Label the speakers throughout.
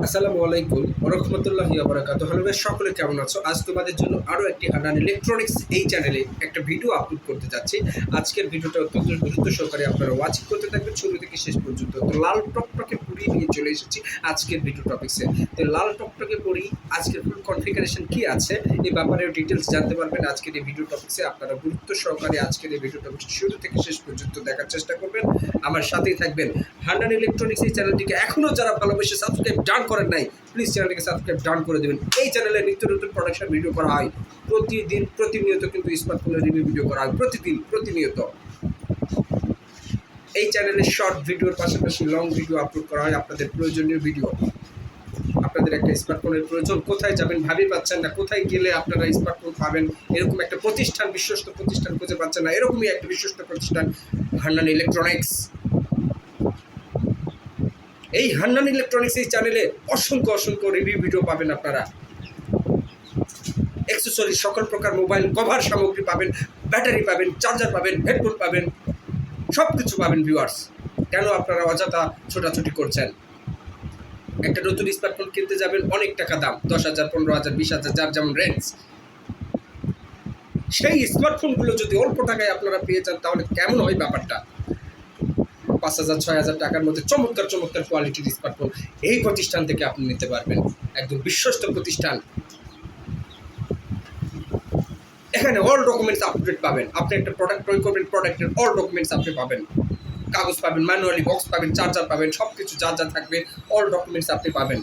Speaker 1: আসসালামু আলাইকুম ওরহমতুল্লাহি ওয়া হ্যালো ভাই, সকলে কেমন আছো? আজ তোমাদের জন্য আরও একটি হান্নান ইলেকট্রনিক্স এই চ্যানেলে একটা ভিডিও আপলোড করতে যাচ্ছি। আজকের ভিডিওটা অত্যন্ত গুরুত্ব সহকারে আপনারা ওয়াচিং করতে থাকবেন শুরু থেকে শেষ পর্যন্ত। তো লাল টকটকে পুরি নিয়ে চলে এসেছি আজকের ভিডিও টপিক্সে। তো লাল টকটকে পুরি আজকের ফুল কনফিগারেশন কি আছে এই ব্যাপারে ডিটেলস জানতে পারবেন আজকের এই ভিডিও টপিক্সে। আপনারা গুরুত্ব সহকারে আজকের এই ভিডিও টপিক্স শুরু থেকে শেষ পর্যন্ত দেখার চেষ্টা করবেন, আমার সাথেই থাকবেন। হান্নান ইলেকট্রনিক্স এই চ্যানেলটিকে এখনও যারা ভালোবেসে সাবস্ক্রাইব ডান করেন নাই, প্লিজ চ্যানেলটিকে সাবস্ক্রাইব ডান করে দেবেন। এই চ্যানেলে নিত্য নতুন প্রোডাকশন ভিডিও করা হয় প্রতিদিন, প্রতিনিয়ত কিন্তু স্মার্টফোনের রিভিউ ভিডিও করা হয় প্রতিদিন, প্রতিনিয়ত। এই চ্যানেলে শর্ট ভিডিওর পাশাপাশি লং ভিডিও আপলোড করা হয়, আপনাদের প্রয়োজনীয় ভিডিও। আপনাদের একটা স্মার্টফোনের প্রয়োজন, কোথায় যাবেন ভাবি পাচ্ছেন না, কোথায় গেলে আপনারা স্মার্টফোন পাবেন, এরকম একটা প্রতিষ্ঠান, বিশ্বস্ত প্রতিষ্ঠান খুঁজে পাচ্ছেন না, এরকমই একটা বিশ্বস্ত প্রতিষ্ঠান হান্নান ইলেকট্রনিক্স। এই হান্নান ইলেকট্রনিক্স এই চ্যানেলে অসংখ্য অসংখ্য রিভিউ ভিডিও পাবেন আপনারা। অ্যাক্সেসরি সকল প্রকার মোবাইল কভার সামগ্রী পাবেন, ব্যাটারি পাবেন, চার্জার পাবেন, হেডফোন পাবেন, সব কিছু পাবেন ভিউয়ার্স। কেন আপনারা অযথা ছোটাছুটি করছেন? একটা নতুন স্মার্টফোন কিনতে যাবেন, অনেক টাকা দাম, 10,000, 15,000, 20,000, যার যেমন রেঞ্জ। সেই স্মার্টফোনগুলো যদি অল্প টাকায় আপনারা পেয়ে যান তাহলে কেমন হয় ব্যাপারটা? 5,000, 6,000 টাকার মধ্যে চমৎকার চমৎকার কোয়ালিটির স্মার্টফোন এই প্রতিষ্ঠান থেকে আপনি নিতে পারবেন, একদম বিশ্বস্ত প্রতিষ্ঠান। এখানে অল ডকুমেন্টস আপডেট পাবেন। আপনি একটা প্রোডাক্ট ক্রয় করবেন, প্রোডাক্টের অল ডকুমেন্টস আপনি পাবেন, কাগজ পাবেন, ম্যানুয়ালি বক্স পাবেন, চার্জার পাবেন, সব কিছু যা যা থাকবে অল ডকুমেন্টস আপনি পাবেন।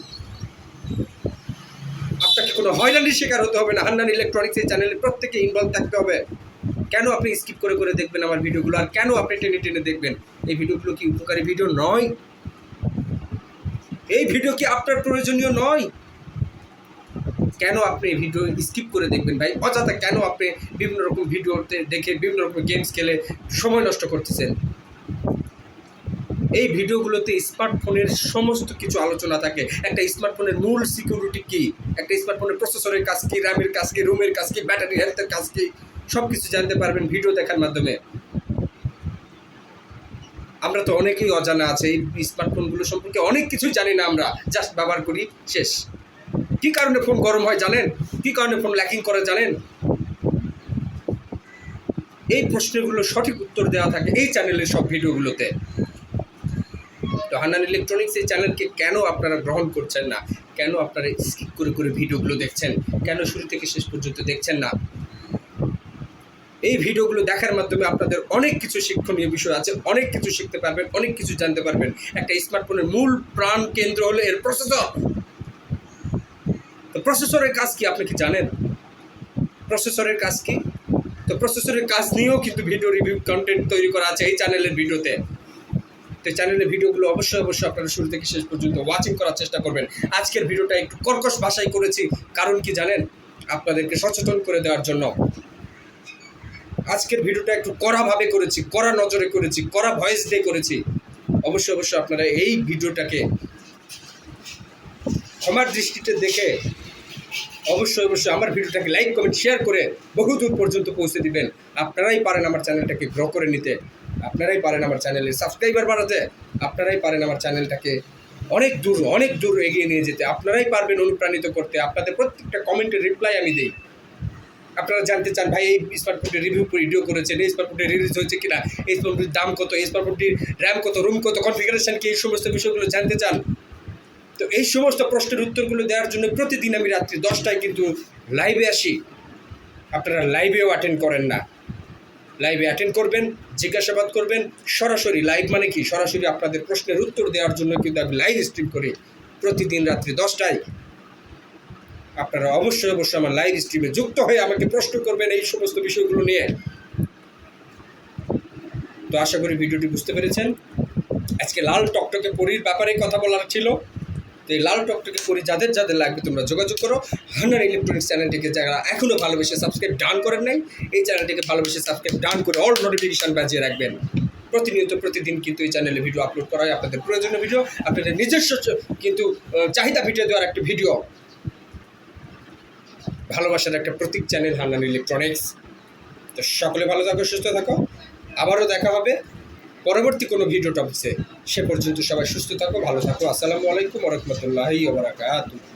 Speaker 1: আপনাকে কোনো হয়রানির শিকার হতে হবে না। হান্নান ইলেকট্রনিক্স এই চ্যানেলে প্রত্যেকে ইনভলভ থাকতে হবে। কেন আপনি স্কিপ করে করে দেখবেন আমার ভিডিওগুলো, আর কেন আপনি টেনে টেনে দেখবেন? এই ভিডিওগুলো কি উপকারী ভিডিও নয়? এই ভিডিও কি আপনার প্রয়োজনীয় নয়? কেন আপনি ভিডিও স্কিপ করে দেখবেন ভাই? অযথা কেন আপনি বিভিন্ন রকম ভিডিওতে দেখে বিভিন্ন রকম গেমস খেলে সময় নষ্ট করতেছেন? এই ভিডিওগুলোতে স্মার্টফোনের সমস্ত কিছু আলোচনা থাকে। একটা স্মার্টফোনের মূল সিকিউরিটি কী, একটা স্মার্টফোনের প্রসেসরের কাজ কী, র্যামের কাজ কী, রুমের কাজ কী, ব্যাটারি হেলথের কাজ কী, সব কিছু জানতে পারবেন ভিডিও দেখার মাধ্যমে। আমরা তো অনেকেই অজানা আছে এই স্মার্টফোনগুলো সম্পর্কে, অনেক কিছু জানি না আমরা, জাস্ট ব্যবহার করি, শেষ। কী কারণে ফোন গরম হয় জানেন? কী কারণে ফোন ল্যাকিং করে জানেন? এই প্রশ্নগুলো সঠিক উত্তর দেওয়া থাকে এই চ্যানেলের সব ভিডিওগুলোতে। তো হান্নান ইলেকট্রনিক্স এই চ্যানেলকে কেন আপনারা গ্রহণ করছেন না? কেন আপনারা স্কিপ করে করে ভিডিওগুলো দেখছেন? কেন শুরু থেকে শেষ পর্যন্ত দেখছেন না? এই ভিডিওগুলো দেখার মাধ্যমে আপনাদের অনেক কিছু শিক্ষণীয় বিষয় আছে, অনেক কিছু শিখতে পারবেন, অনেক কিছু জানতে পারবেন। একটা স্মার্টফোনের মূল প্রাণ কেন্দ্র হলো এর প্রসেসর। তো প্রসেসরের কাজ কি আপনি কি জানেন? প্রসেসরের কাজ কি? তো প্রসেসরের কাজ নিয়েও কিন্তু ভিডিও রিভিউ কন্টেন্ট তৈরি করা আছে এই চ্যানেলের ভিডিওতে। তো চ্যানেলের ভিডিওগুলো অবশ্যই অবশ্যই আপনারা শুরু থেকে শেষ পর্যন্ত ওয়াচিং করার চেষ্টা করবেন। আজকের ভিডিওটা একটু কর্কশ ভাষায় করেছি, কারণ কি জানেন? আপনাদেরকে সচেতন করে দেওয়ার জন্য। আজকের ভিডিওটা একটু কড়াভাবে করেছি, কড়া নজরে করেছি, কড়া ভয়েস দিয়ে করেছি। অবশ্যই অবশ্যই আপনারা এই ভিডিওটাকে ক্ষমার দৃষ্টিতে দেখে অবশ্যই অবশ্যই আমার ভিডিওটাকে লাইক, কমেন্ট, শেয়ার করে বহুদূর পর্যন্ত পৌঁছে দিবেন। আপনারাই পারেন আমার চ্যানেলটাকে গ্রো করে নিতে, আপনারাই পারেন আমার চ্যানেলের সাবস্ক্রাইবার বাড়াতে, আপনারাই পারেন আমার চ্যানেলটাকে অনেক দূর এগিয়ে নিয়ে যেতে, আপনারাই পারবেন অনুপ্রাণিত করতে। আপনাদের প্রত্যেকটা কমেন্টের রিপ্লাই আমি দিই। আপনারা জানতে চান ভাই এই স্মার্টফোনটির রিভিউ ভিডিও করেছেন, এই স্মার্টফোনটি রিলিজ হয়েছে কিনা, এই স্মার্টফোনটির দাম কত, এই স্মার্টফোনটির র্যাম কত, রুম কত, কনফিগারেশন কি, এই সমস্ত বিষয়গুলো জানতে চান। তো এই সমস্ত প্রশ্নের উত্তরগুলো দেওয়ার জন্য প্রতিদিন আমি রাত্রি 10টায় কিন্তু লাইভে আসি। আপনারা লাইভেও অ্যাটেন্ড করেন না। লাইভে অ্যাটেন্ড করবেন, জিজ্ঞাসাবাদ করবেন। সরাসরি লাইভ মানে কি? সরাসরি আপনাদের প্রশ্নের উত্তর দেওয়ার জন্য কিন্তু আমি লাইভ স্ট্রিম করি প্রতিদিন রাত্রি 10টায়। আপনারা অবশ্যই অবশ্যই আমার লাইভ স্ট্রিমে যুক্ত হয়ে আমাকে প্রশ্ন করবেন এই সমস্ত বিষয়গুলো নিয়ে। তো আশা করি ভিডিওটি বুঝতে পেরেছেন। আজকে লাল টকটকে পরীর ব্যাপারে কথা বলার ছিল। তো এই লাল টকটকে পরি যাদের যাদের লাগবে তোমরা যোগাযোগ করো। হান্নান ইলেকট্রনিক্স চ্যানেলটিকে যারা এখনও ভালোবেসে সাবস্ক্রাইব ডান করেন নাই, এই চ্যানেলটিকে ভালোবেসে সাবস্ক্রাইব ডান করে অল নোটিফিকেশান বাজিয়ে রাখবেন। প্রতিনিয়ত প্রতিদিন কিন্তু এই চ্যানেলে ভিডিও আপলোড করা হয়, আপনাদের প্রয়োজনীয় ভিডিও, আপনাদের নিজস্ব কিন্তু চাহিদা ভিডিও দেওয়ার একটা ভিডিও। ভালোবাসার একটা প্রতীক চ্যানেল হান্নান ইলেকট্রনিক্স। তো সকলে ভালো থাকো, সুস্থ থাকো, আবারও দেখা হবে। পরবর্তী কোনো ভিডিও টপিক্সে। সে পর্যন্ত সবাই সুস্থ থাকো, ভালো থাকো। আসসালামু আলাইকুম ওয়া রাহমাতুল্লাহি ওয়া বারাকাতুহু।